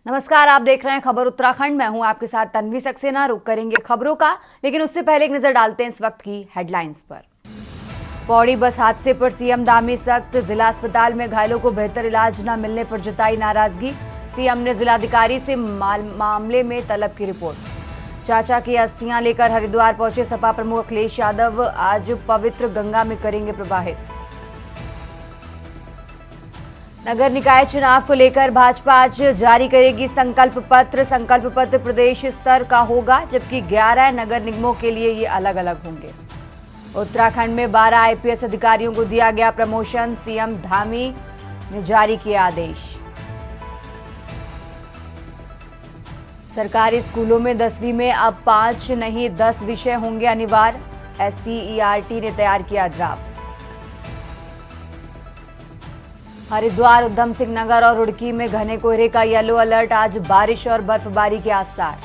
नमस्कार, आप देख रहे हैं खबर उत्तराखंड। मैं हूं आपके साथ तन्वी सक्सेना। रुक करेंगे खबरों का, लेकिन उससे पहले एक नजर डालते हैं इस वक्त की हेडलाइंस पर। पौड़ी बस हादसे पर सीएम धामी सख्त। जिला अस्पताल में घायलों को बेहतर इलाज न मिलने पर जताई नाराजगी। सीएम ने जिलाधिकारी से मामले में तलब की रिपोर्ट। चाचा की अस्थियां लेकर हरिद्वार पहुंचे सपा प्रमुख अखिलेश यादव। आज पवित्र गंगा में करेंगे प्रवाहित। नगर निकाय चुनाव को लेकर भाजपा आज जारी करेगी संकल्प पत्र। संकल्प पत्र प्रदेश स्तर का होगा, जबकि 11 नगर निगमों के लिए ये अलग अलग होंगे। उत्तराखंड में 12 आईपीएस अधिकारियों को दिया गया प्रमोशन। सीएम धामी ने जारी किया आदेश। सरकारी स्कूलों में 10वीं में अब 5 नहीं 10 विषय होंगे अनिवार्य। SCERT ने तैयार किया ड्राफ्ट। हरिद्वार, उधम सिंह नगर और रुड़की में घने कोहरे का येलो अलर्ट। आज बारिश और बर्फबारी के आसार।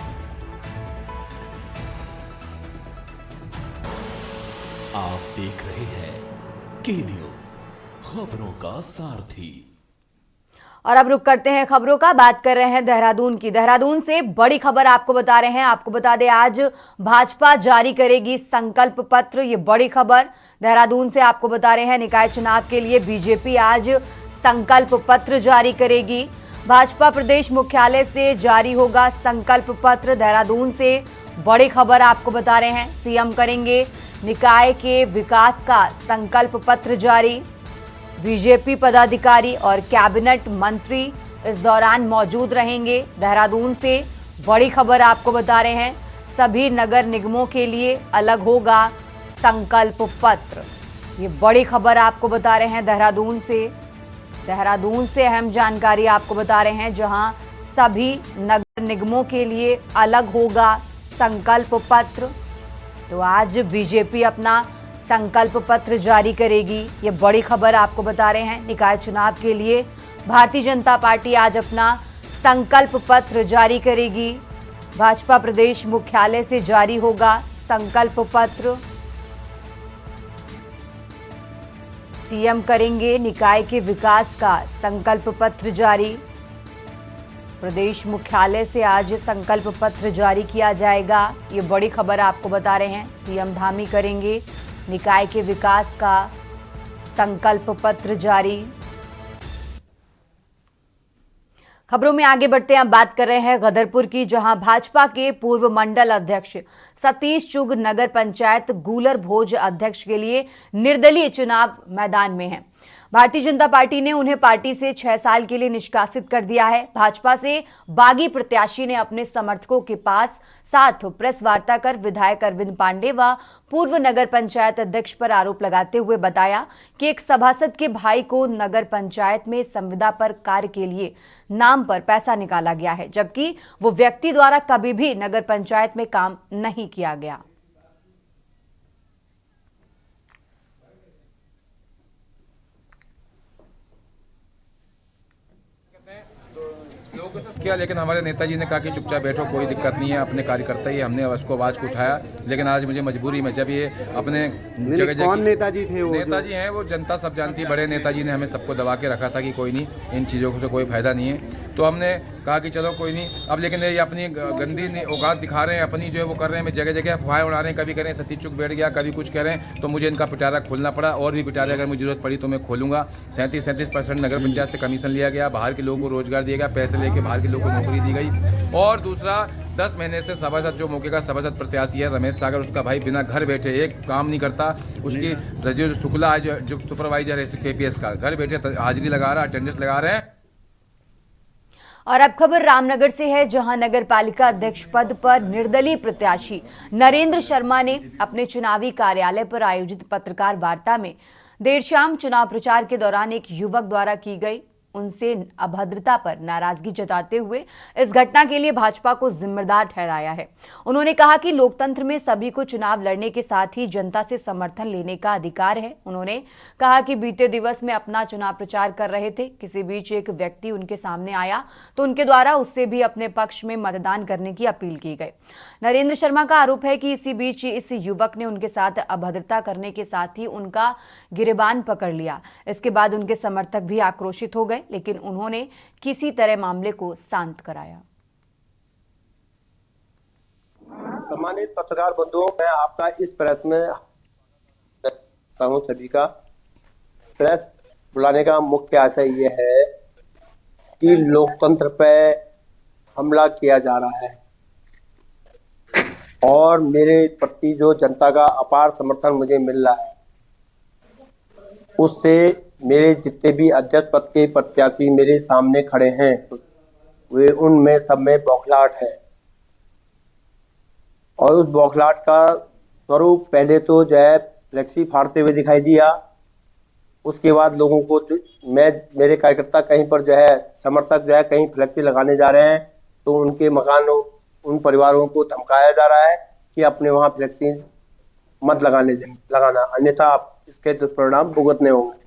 आप देख रहे हैं के न्यूज, खबरों का सारथी। और अब रुक करते हैं खबरों का। बात कर रहे हैं देहरादून की। देहरादून से बड़ी खबर आपको बता रहे हैं। आपको बता दें, आज भाजपा जारी करेगी संकल्प पत्र। ये बड़ी खबर देहरादून से आपको बता रहे हैं। निकाय चुनाव के लिए बीजेपी आज संकल्प पत्र जारी करेगी। भाजपा प्रदेश मुख्यालय से जारी होगा संकल्प पत्र। देहरादून से बड़ी खबर आपको बता रहे हैं। सीएम करेंगे निकाय के विकास का संकल्प पत्र जारी। बीजेपी पदाधिकारी और कैबिनेट मंत्री इस दौरान मौजूद रहेंगे। देहरादून से बड़ी खबर आपको बता रहे हैं। सभी नगर निगमों के लिए अलग होगा संकल्प पत्र। ये बड़ी खबर आपको बता रहे हैं देहरादून से। देहरादून से अहम जानकारी आपको बता रहे हैं, जहां सभी नगर निगमों के लिए अलग होगा संकल्प पत्र। तो आज बीजेपी अपना संकल्प पत्र जारी करेगी। ये बड़ी खबर आपको बता रहे हैं। निकाय चुनाव के लिए भारतीय जनता पार्टी आज अपना संकल्प पत्र जारी करेगी। भाजपा प्रदेश मुख्यालय से जारी होगा संकल्प पत्र। सीएम करेंगे निकाय के विकास का संकल्प पत्र जारी। प्रदेश मुख्यालय से आज संकल्प पत्र जारी किया जाएगा। ये बड़ी खबर आपको बता रहे हैं। सीएम धामी करेंगे निकाय के विकास का संकल्प पत्र जारी। खबरों में आगे बढ़ते हैं। अब बात कर रहे हैं गदरपुर की, जहां भाजपा के पूर्व मंडल अध्यक्ष सतीश चुग नगर पंचायत गूलर भोज अध्यक्ष के लिए निर्दलीय चुनाव मैदान में हैं। भारतीय जनता पार्टी ने उन्हें पार्टी से 6 साल के लिए निष्कासित कर दिया है। भाजपा से बागी प्रत्याशी ने अपने समर्थकों के पास साथ प्रेस वार्ता कर विधायक अरविंद पांडे व पूर्व नगर पंचायत अध्यक्ष पर आरोप लगाते हुए बताया कि एक सभासद के भाई को नगर पंचायत में संविदा पर कार्य के लिए नाम पर पैसा निकाला गया है, जबकि वो व्यक्ति द्वारा कभी भी नगर पंचायत में काम नहीं किया गया। किया, लेकिन हमारे नेताजी ने कहा कि चुपचाप बैठो, कोई दिक्कत नहीं है, अपने कार्यकर्ता ही। हमने उसको आवाज़ को उठाया, लेकिन आज मुझे मजबूरी में जब ये अपने जगह कौन नेताजी थे? वो नेताजी हैं, वो जनता सब जानती है। बड़े नेताजी ने हमें सबको दबा के रखा था कि कोई नहीं, इन चीज़ों से कोई फायदा नहीं है। तो हमने कहा कि चलो कोई नहीं। अब लेकिन ये अपनी गंदी औकात दिखा रहे हैं, अपनी जो है वो कर रहे हैं। जगह जगह अफवाहें उड़ा रहे हैं, कभी कह रहे हैं सतीश चुग बैठ गया, कभी कुछ कह रहे हैं। तो मुझे इनका पिटारा खोलना पड़ा, और भी पिटारे अगर मुझे जरूरत पड़ी तो मैं खोलूंगा। 37% नगर पंचायत से कमीशन लिया गया, बाहर के लोगों को रोजगार दिया गया, पैसे लेके बाहर के लोगों को नौकरी दी गई। और दूसरा, 10 महीने से सभासद, जो मौके का सभासद प्रत्याशी है रमेश सागर, उसका भाई बिना घर बैठे एक काम नहीं करता। उसकी जो शुक्ला है, जो सुपरवाइजर है KPS का, घर बैठे हाजिरी लगा रहा, अटेंडेंस लगा रहे हैं। और अब खबर रामनगर से है, जहां नगर पालिका अध्यक्ष पद पर निर्दलीय प्रत्याशी नरेंद्र शर्मा ने अपने चुनावी कार्यालय पर आयोजित पत्रकार वार्ता में देर शाम चुनाव प्रचार के दौरान एक युवक द्वारा की गई उनसे अभद्रता पर नाराजगी जताते हुए इस घटना के लिए भाजपा को जिम्मेदार ठहराया है। उन्होंने कहा कि लोकतंत्र में सभी को चुनाव लड़ने के साथ ही जनता से समर्थन लेने का अधिकार है। उन्होंने कहा कि बीते दिवस में अपना चुनाव प्रचार कर रहे थे, किसी बीच एक व्यक्ति उनके सामने आया तो उनके द्वारा उससे भी अपने पक्ष में मतदान करने की अपील की गई। नरेंद्र शर्मा का आरोप है कि इसी बीच इस युवक ने उनके साथ अभद्रता करने के साथ ही उनका गिरेबान पकड़ लिया। इसके बाद उनके समर्थक भी आक्रोशित हो गए। लेकिन उन्होंने किसी तरह मामले को शांत कराया। सम्मानित पत्रकार बंधुओं, मैं आपका इस प्रेस में हूं। सभी का प्रेस बुलाने का मुख्य आशय ये है कि लोकतंत्र पे हमला किया जा रहा है और मेरे प्रति जो जनता का अपार समर्थन मुझे मिल रहा है, उससे मेरे जितने भी अध्यक्ष पद के प्रत्याशी मेरे सामने खड़े हैं, वे उनमें सब में बौखलाहट है। और उस बौखलाहट का स्वरूप पहले तो जो है फ्लेक्सी फाड़ते हुए दिखाई दिया। उसके बाद लोगों को मेरे कार्यकर्ता कहीं पर जो है समर्थक जो है कहीं फ्लेक्सी लगाने जा रहे हैं तो उनके मकानों उन परिवारों को धमकाया जा रहा है कि अपने वहां फ्लेक्सी मत लगाना, अन्यथा आप इसके दुष्परिणाम भुगतने होंगे।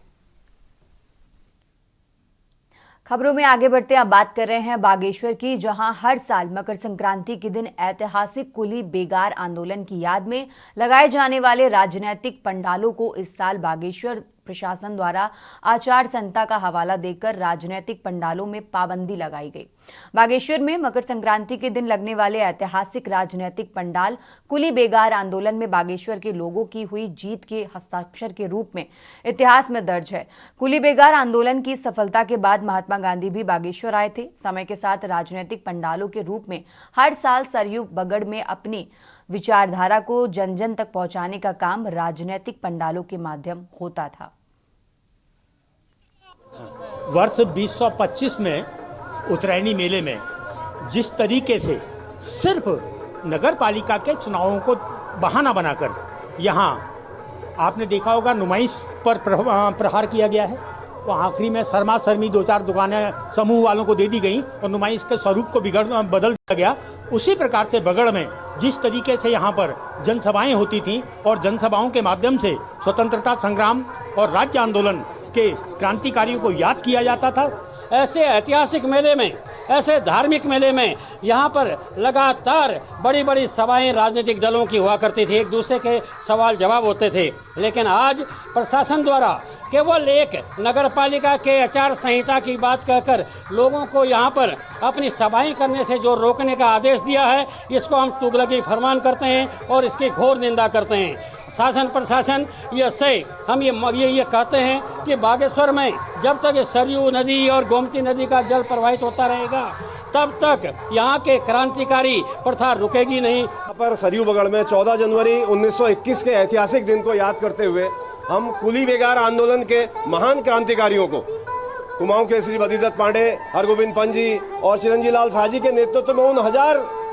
खबरों में आगे बढ़ते अब बात कर रहे हैं बागेश्वर की, जहां हर साल मकर संक्रांति के दिन ऐतिहासिक कुली बेगार आंदोलन की याद में लगाए जाने वाले राजनीतिक पंडालों को इस साल बागेश्वर प्रशासन द्वारा आचार संहिता का हवाला देकर राजनीतिक पंडालों में पाबंदी लगाई गई। बागेश्वर में मकर संक्रांति के दिन लगने वाले ऐतिहासिक राजनीतिक पंडाल कुली बेगार आंदोलन में बागेश्वर के लोगों की हुई जीत के हस्ताक्षर के रूप में इतिहास में दर्ज है। कुली बेगार आंदोलन की सफलता के बाद महात्मा गांधी भी बागेश्वर आए थे। समय के साथ राजनीतिक पंडालों के रूप में हर साल सरयू बगड़ में अपनी विचारधारा को जन जन तक पहुंचाने का काम राजनीतिक पंडालों के माध्यम होता था। वर्ष 2025 में उत्तरायणी मेले में जिस तरीके से सिर्फ नगर पालिका के चुनावों को बहाना बनाकर यहाँ आपने देखा होगा नुमाइश पर प्रहार किया गया है। तो आखिरी में शर्मा शर्मी 2-4 दुकानें समूह वालों को दे दी गई और नुमाइश के स्वरूप को बदल दिया गया। उसी प्रकार से बगड़ में जिस तरीके से यहाँ पर जनसभाएं होती थीं और जनसभाओं के माध्यम से स्वतंत्रता संग्राम और राज्य आंदोलन के क्रांतिकारियों को याद किया जाता था, ऐसे ऐतिहासिक मेले में, ऐसे धार्मिक मेले में यहाँ पर लगातार बड़ी बड़ी सभाएं राजनीतिक दलों की हुआ करती थी, एक दूसरे के सवाल जवाब होते थे। लेकिन आज प्रशासन द्वारा केवल एक नगर पालिका के आचार संहिता की बात कहकर लोगों को यहाँ पर अपनी सभाएं करने से जो रोकने का आदेश दिया है, इसको हम तुगलकी फरमान करते हैं और इसकी घोर निंदा करते हैं। शासन प्रशासन हम ये कहते हैं कि बागेश्वर में जब तक सरयू नदी और गोमती नदी का जल प्रवाहित होता रहेगा तब तक यहाँ के क्रांतिकारी प्रथा रुकेगी नहीं। यहाँ पर सरयू बगड़ में 14 जनवरी 1921 के ऐतिहासिक दिन को याद करते हुए हम कुली बेगार आंदोलन के महान क्रांतिकारियों को कुमाऊं केसरी बद्रीदत्त पांडे, हरगोविंद पंजी और चिरंजी लाल साहजी के नेतृत्व में उन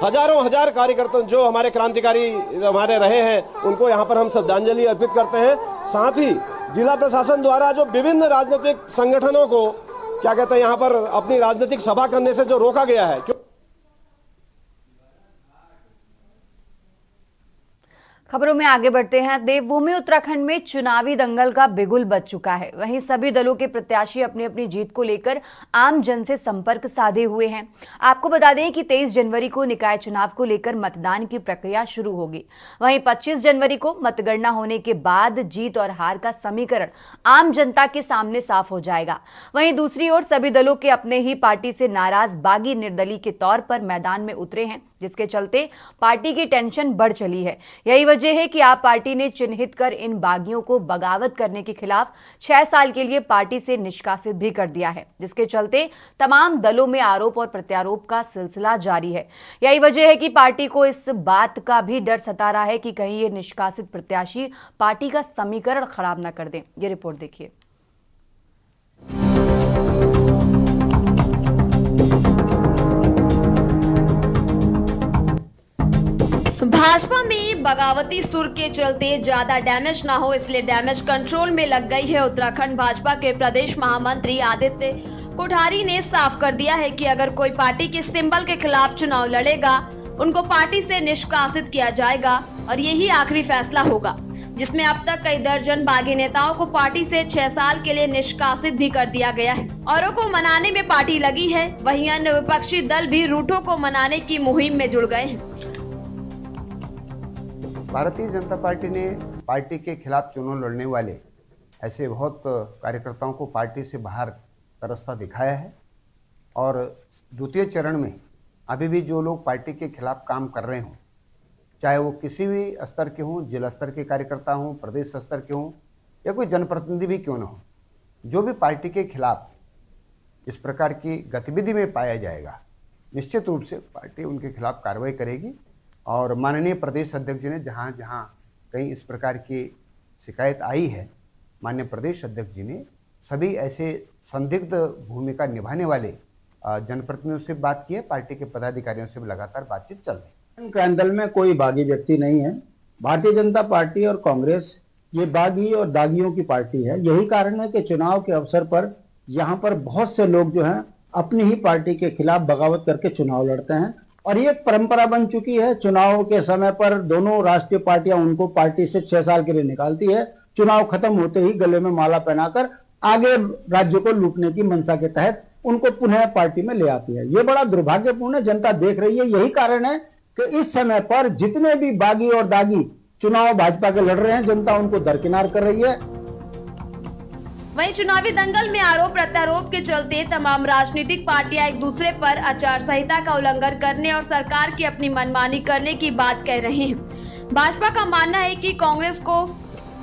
हजारों कार्यकर्ता जो हमारे क्रांतिकारी हमारे रहे हैं, उनको यहाँ पर हम श्रद्धांजलि अर्पित करते हैं। साथ ही जिला प्रशासन द्वारा जो विभिन्न राजनीतिक संगठनों को क्या कहते हैं यहाँ पर अपनी राजनीतिक सभा करने से जो रोका गया है। खबरों में आगे बढ़ते हैं। देवभूमि उत्तराखंड में चुनावी दंगल का बिगुल बज चुका है। वहीं सभी दलों के प्रत्याशी अपनी अपनी जीत को लेकर आम जन से संपर्क साधे हुए हैं। आपको बता दें कि 23 जनवरी को निकाय चुनाव को लेकर मतदान की प्रक्रिया शुरू होगी। वहीं 25 जनवरी को मतगणना होने के बाद जीत और हार का समीकरण आम जनता के सामने साफ हो जाएगा। वहीं दूसरी ओर सभी दलों के अपने ही पार्टी से नाराज बागी निर्दलीय के तौर पर मैदान में उतरे हैं, जिसके चलते पार्टी की टेंशन बढ़ चली है। यही वजह है कि आप पार्टी ने चिन्हित कर इन बागियों को बगावत करने के खिलाफ 6 साल के लिए पार्टी से निष्कासित भी कर दिया है, जिसके चलते तमाम दलों में आरोप और प्रत्यारोप का सिलसिला जारी है। यही वजह है कि पार्टी को इस बात का भी डर सता रहा है कि कहीं ये निष्कासित प्रत्याशी पार्टी का समीकरण खराब न कर दें। ये रिपोर्ट देखिए। भाजपा में बगावती सुर के चलते ज्यादा डैमेज ना हो, इसलिए डैमेज कंट्रोल में लग गई है। उत्तराखंड भाजपा के प्रदेश महामंत्री आदित्य कोठारी ने साफ कर दिया है कि अगर कोई पार्टी के सिंबल के खिलाफ चुनाव लड़ेगा, उनको पार्टी से निष्कासित किया जाएगा और यही आखिरी फैसला होगा, जिसमें अब तक कई दर्जन बागी नेताओं को पार्टी से 6 साल के लिए निष्कासित भी कर दिया गया है। औरों को मनाने में पार्टी लगी है, वहीं अन्य विपक्षी दल भी रूठों को मनाने की मुहिम में जुड़ गए हैं। भारतीय जनता पार्टी ने पार्टी के खिलाफ चुनाव लड़ने वाले ऐसे बहुत कार्यकर्ताओं को पार्टी से बाहर का रास्ता दिखाया है। और द्वितीय चरण में अभी भी जो लोग पार्टी के खिलाफ काम कर रहे हों, चाहे वो किसी भी स्तर के हों, जिला स्तर के कार्यकर्ता हों, प्रदेश स्तर के हों, या कोई जनप्रतिनिधि भी क्यों न हो, जो भी पार्टी के खिलाफ इस प्रकार की गतिविधि में पाया जाएगा, निश्चित रूप से पार्टी उनके खिलाफ कार्रवाई करेगी। और माननीय प्रदेश अध्यक्ष जी ने जहाँ जहाँ कहीं इस प्रकार की शिकायत आई है, माननीय प्रदेश अध्यक्ष जी ने सभी ऐसे संदिग्ध भूमिका निभाने वाले जनप्रतिनिधियों से बात की है। पार्टी के पदाधिकारियों से भी लगातार बातचीत चल रही है। क्रांदल में कोई बागी व्यक्ति नहीं है। भारतीय जनता पार्टी और कांग्रेस ये बागी और दागियों की पार्टी है। यही कारण है कि चुनाव के अवसर पर यहाँ पर बहुत से लोग जो हैं अपनी ही पार्टी के खिलाफ बगावत करके चुनाव लड़ते हैं और ये एक परंपरा बन चुकी है। चुनाव के समय पर दोनों राष्ट्रीय पार्टियां उनको पार्टी से 6 साल के लिए निकालती है। चुनाव खत्म होते ही गले में माला पहनाकर आगे राज्य को लूटने की मंशा के तहत उनको पुनः पार्टी में ले आती है। ये बड़ा दुर्भाग्यपूर्ण है, जनता देख रही है। यही कारण है कि इस समय पर जितने भी बागी और दागी चुनाव भाजपा के लड़ रहे हैं, जनता उनको दरकिनार कर रही है। वहीं चुनावी दंगल में आरोप प्रत्यारोप के चलते तमाम राजनीतिक पार्टियां एक दूसरे पर आचार संहिता का उल्लंघन करने और सरकार की अपनी मनमानी करने की बात कह रहे हैं। भाजपा का मानना है कि कांग्रेस को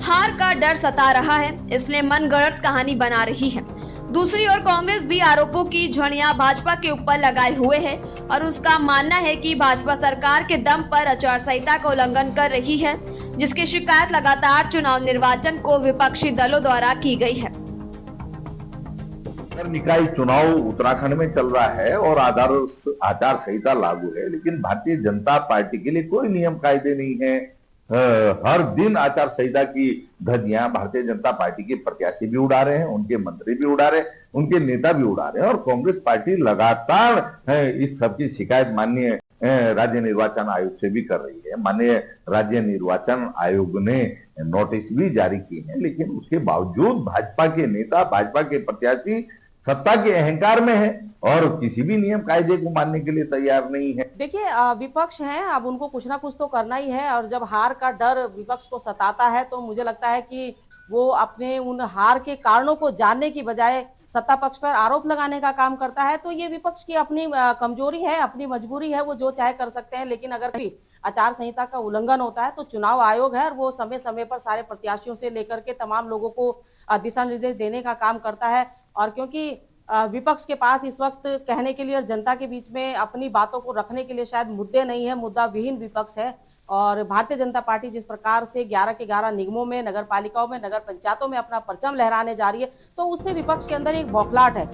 हार का डर सता रहा है, इसलिए मनगढ़ंत कहानी बना रही है। दूसरी ओर कांग्रेस भी आरोपों की झड़ियां भाजपा के ऊपर लगाए हुए है और उसका मानना है कि भाजपा सरकार के दम पर आचार संहिता का उल्लंघन कर रही है, जिसकी शिकायत लगातार चुनाव निर्वाचन को विपक्षी दलों द्वारा की गई है। नगर निकाय चुनाव उत्तराखंड में चल रहा है और आचार संहिता लागू है, लेकिन भारतीय जनता पार्टी के लिए कोई नियम कायदे नहीं है। हर दिन आचार संहिता की धज्जियां भारतीय जनता पार्टी के प्रत्याशी भी उड़ा रहे हैं, उनके मंत्री भी उड़ा रहे हैं, उनके नेता भी उड़ा रहे हैं और कांग्रेस पार्टी लगातार इस सब की शिकायत माननीय राज्य निर्वाचन आयोग से भी कर रही है। माननीय राज्य निर्वाचन आयोग ने नोटिस भी जारी किए हैं, लेकिन उसके बावजूद भाजपा के नेता, भाजपा के प्रत्याशी सत्ता के अहंकार में है और किसी भी नियम कायदे को मानने के लिए तैयार नहीं है। देखिए, विपक्ष है, अब उनको कुछ ना कुछ तो करना ही है और जब हार का डर विपक्ष को सताता है तो मुझे लगता है कि वो अपने उन हार के कारणों को जानने की बजाय सत्ता पक्ष पर आरोप लगाने का काम करता है। तो ये विपक्ष की अपनी कमजोरी है, अपनी मजबूरी है, वो जो चाहे कर सकते हैं। लेकिन अगर कभी आचार संहिता का उल्लंघन होता है तो चुनाव आयोग है और वो समय समय पर सारे प्रत्याशियों से लेकर के तमाम लोगों को दिशा निर्देश देने का काम करता है। और क्योंकि विपक्ष के पास इस वक्त कहने के लिए और जनता के बीच में अपनी बातों को रखने के लिए शायद मुद्दे नहीं है, मुद्दा विहीन विपक्ष है। और भारतीय जनता पार्टी जिस प्रकार से 11 के 11 निगमों में, नगर पालिकाओं में, नगर पंचायतों में अपना परचम लहराने जा रही है, तो उससे विपक्ष के अंदर एक बौखलाहट है।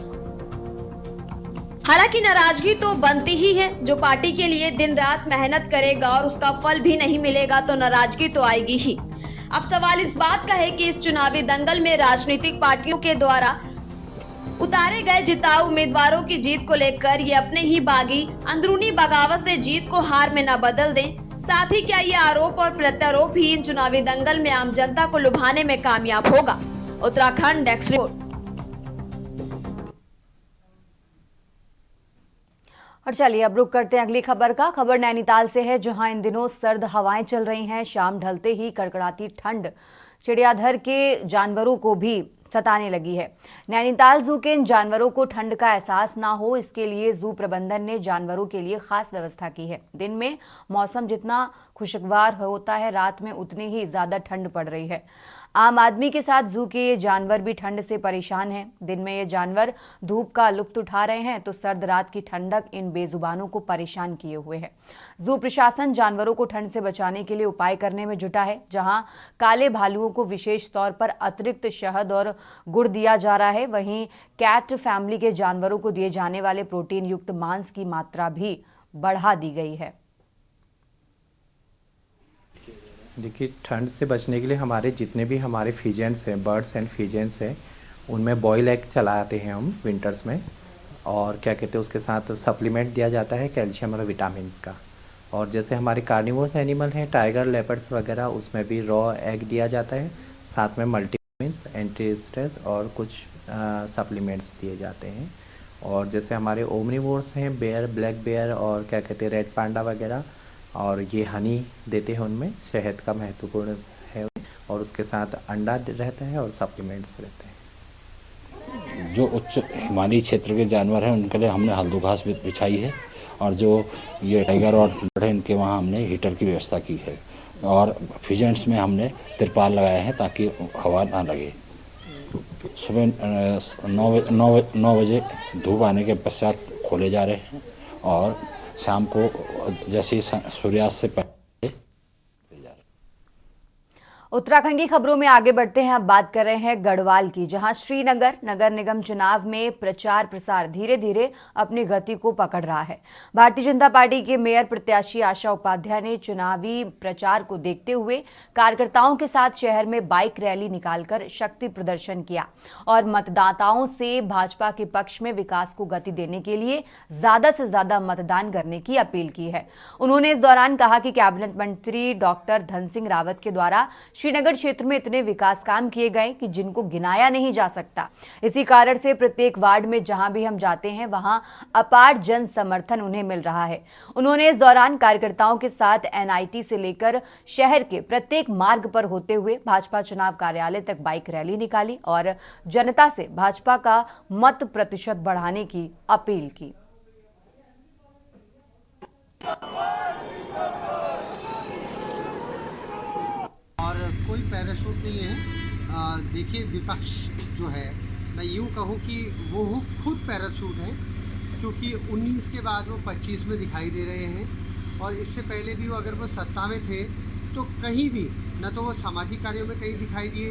हालांकि नाराजगी तो बनती ही है। जो पार्टी के लिए दिन रात मेहनत करेगा और उसका फल भी नहीं मिलेगा तो नाराजगी तो आएगी ही। अब सवाल इस बात का है कि इस चुनावी दंगल में राजनीतिक पार्टियों के द्वारा उतारे गए जिताऊ उम्मीदवारों की जीत को लेकर ये अपने ही बागी अंदरूनी बगावत से जीत को हार में न बदल दें। साथ ही क्या ये आरोप और प्रत्यारोप ही इन चुनावी दंगल में आम जनता को लुभाने में कामयाब होगा? Uttarakhand desk report. और चलिए अब रुक करते हैं अगली खबर का। खबर नैनीताल से है, जहां इन दिनों सर्द हवाएं चल रही हैं। शाम ढलते ही कड़कड़ाती ठंड चिड़ियाघर के जानवरों को भी सताने लगी है। नैनीताल जू के इन जानवरों को ठंड का एहसास ना हो, इसके लिए जू प्रबंधन ने जानवरों के लिए खास व्यवस्था की है। दिन में मौसम जितना खुशगवार होता है, रात में उतनी ही ज्यादा ठंड पड़ रही है। आम आदमी के साथ जू के ये जानवर भी ठंड से परेशान हैं। दिन में ये जानवर धूप का लुत्फ उठा रहे हैं तो सर्द रात की ठंडक इन बेजुबानों को परेशान किए हुए है। जू प्रशासन जानवरों को ठंड से बचाने के लिए उपाय करने में जुटा है। जहां काले भालुओं को विशेष तौर पर अतिरिक्त शहद और गुड़ दिया जा रहा है, वहीं कैट फैमिली के जानवरों को दिए जाने वाले प्रोटीन युक्त मांस की मात्रा भी बढ़ा दी गई है। देखिए, ठंड से बचने के लिए हमारे जितने भी हमारे फीजेंट्स हैं, बर्ड्स एंड फीजेंट्स हैं, उनमें बॉयल एग चलाते हैं हम विंटर्स में। और क्या कहते हैं, उसके साथ सप्लीमेंट दिया जाता है कैल्शियम और विटामिन्स का। और जैसे हमारे कार्निवोरस एनिमल हैं, टाइगर, लेपर्ड्स वगैरह, उसमें भी रॉ एग दिया जाता है। साथ में मल्टीविटामिन्स, एंटी स्ट्रेस और कुछ सप्लीमेंट्स दिए जाते हैं। और जैसे हमारे ओमनिवोर्स हैं, बेयर, ब्लैक बेयर और क्या कहते हैं रेड पांडा वगैरह, और ये हनी देते हैं, उनमें शहद का महत्वपूर्ण है और उसके साथ अंडा रहता है और सप्लीमेंट्स रहते हैं। जो उच्च हिमालयी क्षेत्र के जानवर हैं उनके लिए हमने हल्दू घास भी बिछाई है, और जो ये टाइगर और लेपर्ड है इनके वहाँ हमने हीटर की व्यवस्था की है, और फीजेंट्स में हमने तिरपाल लगाए हैं ताकि हवा ना लगे। सुबह 9 बजे धूप आने के पश्चात खोले जा रहे हैं, और शाम को जैसे ही सूर्यास्त से पहले। उत्तराखंड की खबरों में आगे बढ़ते हैं। अब बात कर रहे हैं गढ़वाल की, जहां श्रीनगर नगर निगम चुनाव में प्रचार प्रसार धीरे धीरे अपनी गति को पकड़ रहा है। भारतीय जनता पार्टी के मेयर प्रत्याशी आशा उपाध्याय ने चुनावी प्रचार को देखते हुए कार्यकर्ताओं के साथ शहर में बाइक रैली निकालकर शक्ति प्रदर्शन किया और मतदाताओं से भाजपा के पक्ष में विकास को गति देने के लिए ज्यादा से ज्यादा मतदान करने की अपील की है। उन्होंने इस दौरान कहा कि कैबिनेट मंत्री डॉक्टर धन सिंह रावत के द्वारा श्रीनगर क्षेत्र में इतने विकास काम किए गए कि जिनको गिनाया नहीं जा सकता। इसी कारण से प्रत्येक वार्ड में जहां भी हम जाते हैं वहां अपार जन समर्थन उन्हें मिल रहा है। उन्होंने इस दौरान कार्यकर्ताओं के साथ एनआईटी से लेकर शहर के प्रत्येक मार्ग पर होते हुए भाजपा चुनाव कार्यालय तक बाइक रैली निकाली और जनता से भाजपा का मत प्रतिशत बढ़ाने की अपील की। और कोई पैराशूट नहीं है। देखिए, विपक्ष जो है, मैं यूँ कहूँ कि वो खुद पैराशूट है, क्योंकि 19 के बाद वो 25 में दिखाई दे रहे हैं, और इससे पहले भी वो अगर वो सत्ता में थे तो कहीं भी न तो वो सामाजिक कार्यों में कहीं दिखाई दिए,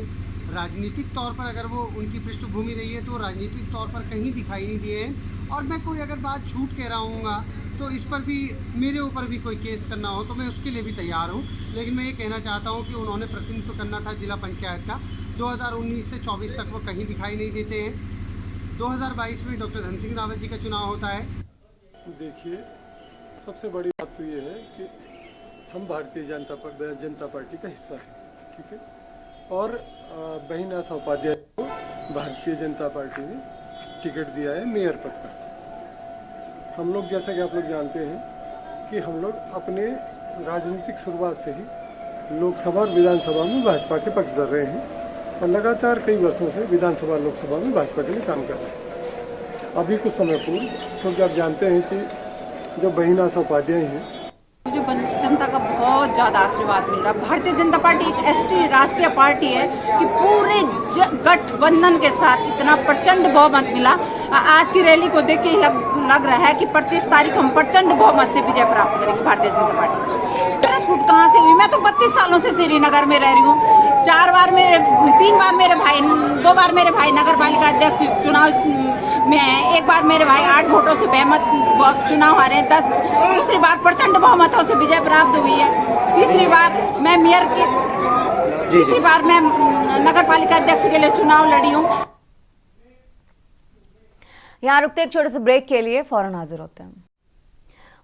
राजनीतिक तौर पर अगर वो उनकी पृष्ठभूमि रही है तो राजनीतिक तौर पर कहीं दिखाई नहीं दिए हैं। और मैं कोई अगर बात झूठ कह रहा हूँगा तो इस पर भी मेरे ऊपर भी कोई केस करना हो तो मैं उसके लिए भी तैयार हूँ। लेकिन मैं ये कहना चाहता हूँ कि उन्होंने प्रतिनिधित्व करना था जिला पंचायत का, 2019 से 24 तक वो कहीं दिखाई नहीं देते हैं। 2022 में डॉक्टर धन सिंह रावत जी का चुनाव होता है। देखिए, सबसे बड़ी बात तो ये है कि हम भारतीय जनता पार्टी का हिस्सा है, ठीक है, और बहन आशा उपाध्याय को भारतीय जनता पार्टी ने टिकट दिया है मेयर पद का। हम लोग, जैसा कि आप लोग जानते हैं कि हम लोग अपने राजनीतिक शुरुआत से ही लोकसभा और विधानसभा में भाजपा के पक्षधर रहे हैं, और लगातार कई वर्षों से विधानसभा लोकसभा में भाजपा के लिए काम कर रहे हैं। अभी कुछ समय पूर्व, क्योंकि आप जानते हैं कि जो बहन आशा उपाध्याय हैं, मुझे जनता का बहुत ज़्यादा आशीर्वाद मिल रहा है। भारतीय जनता पार्टी एक ऐसी राष्ट्रीय पार्टी है कि पूरे गठबंधन के साथ इतना प्रचंड बहुमत मिला। आज की रैली को देख के लग रहा है कि 25 तारीख हम प्रचंड बहुमत से विजय प्राप्त करेंगे भारतीय जनता पार्टी। मेरा सूट कहाँ से हुई? मैं तो 32 सालों से श्रीनगर में रह रही हूँ। 2 बार मेरे भाई नगर पालिका अध्यक्ष चुनाव में है, 1 बार मेरे भाई 8 वोटों से बहुमत चुनाव हारे हैं, 10 दूसरी बार प्रचंड बहुमतों से विजय प्राप्त हुई है। तीसरी बार मैं मेयर के तीसरी बार मैं नगर पालिका अध्यक्ष के लिए चुनाव लड़ी हूँ। यहाँ रुकते एक छोटे से ब्रेक के लिए, फौरन हाजिर होते हैं।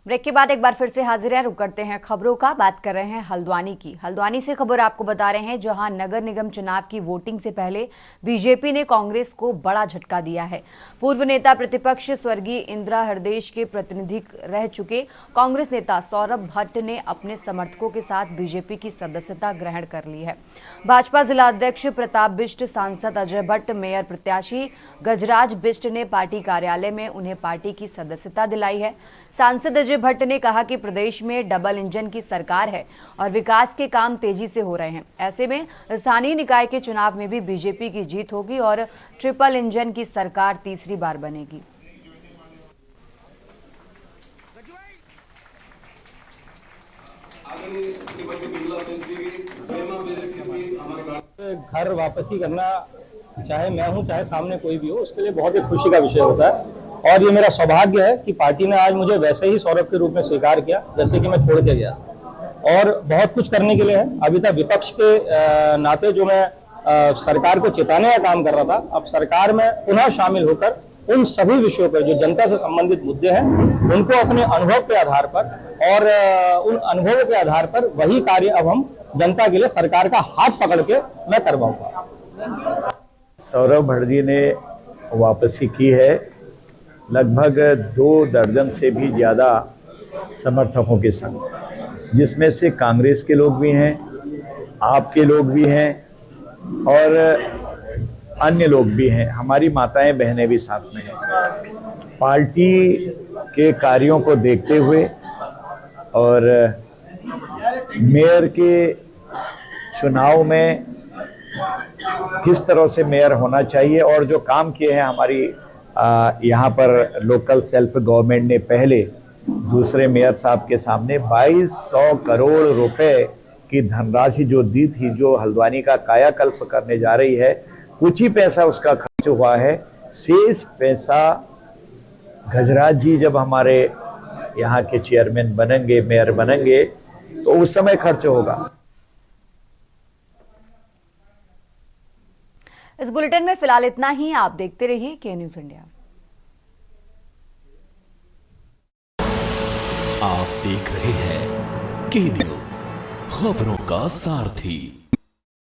ब्रेक के बाद एक बार फिर से हाजिर हैं। रुक करते हैं खबरों का, बात कर रहे हैं हल्द्वानी की। हल्द्वानी से खबर आपको बता रहे हैं, जहां नगर निगम चुनाव की वोटिंग से पहले बीजेपी ने कांग्रेस को बड़ा झटका दिया है। पूर्व नेता प्रतिपक्ष स्वर्गीय इंदिरा हृदयेश के प्रतिनिधि रह चुके कांग्रेस नेता सौरभ भट्ट ने अपने समर्थकों के साथ बीजेपी की सदस्यता ग्रहण कर ली है। भाजपा जिला अध्यक्ष प्रताप बिष्ट, सांसद अजय भट्ट, मेयर प्रत्याशी गजराज बिष्ट ने पार्टी कार्यालय में उन्हें पार्टी की सदस्यता दिलाई है। सांसद अजय भट्ट ने कहा कि प्रदेश में डबल इंजन की सरकार है और विकास के काम तेजी से हो रहे हैं। ऐसे में स्थानीय निकाय के चुनाव में भी बीजेपी की जीत होगी और ट्रिपल इंजन की सरकार तीसरी बार बनेगी। घर वापसी करना, चाहे मैं हूं चाहे सामने कोई भी हो, उसके लिए बहुत ही खुशी का विषय होता है। और ये मेरा सौभाग्य है कि पार्टी ने आज मुझे वैसे ही सौरभ के रूप में स्वीकार किया जैसे कि मैं छोड़ के गया, और बहुत कुछ करने के लिए है। अभी तक विपक्ष के नाते जो मैं सरकार को चिताने का काम कर रहा था, अब सरकार में पुनः शामिल होकर उन सभी विषयों पर जो जनता से संबंधित मुद्दे हैं उनको अपने अनुभव के आधार पर और उन अनुभवों के आधार पर वही कार्य अब हम जनता के लिए सरकार का हाथ पकड़ के मैं करवाऊंगा। सौरभ भट्ट जी ने वापसी की है। लगभग 2 दर्जन से भी ज़्यादा समर्थकों के संग, जिसमें से कांग्रेस के लोग भी हैं, आप के लोग भी हैं, और अन्य लोग भी हैं, हमारी माताएं बहनें भी साथ में हैं। पार्टी के कार्यों को देखते हुए और मेयर के चुनाव में किस तरह से मेयर होना चाहिए और जो काम किए हैं हमारी यहाँ पर लोकल सेल्फ गवर्नमेंट ने पहले दूसरे मेयर साहब के सामने 2200 करोड़ रुपए की धनराशि जो दी थी, जो हल्द्वानी का कायाकल्प करने जा रही है, कुछ ही पैसा उसका खर्च हुआ है। शेष पैसा गजराज जी जब हमारे यहाँ के चेयरमैन बनेंगे, मेयर बनेंगे, तो उस समय खर्च होगा। इस बुलेटिन में फिलहाल इतना ही। आप देखते रहिए के न्यूज इंडिया। आप देख रहे हैं के न्यूज, खबरों का सारथी।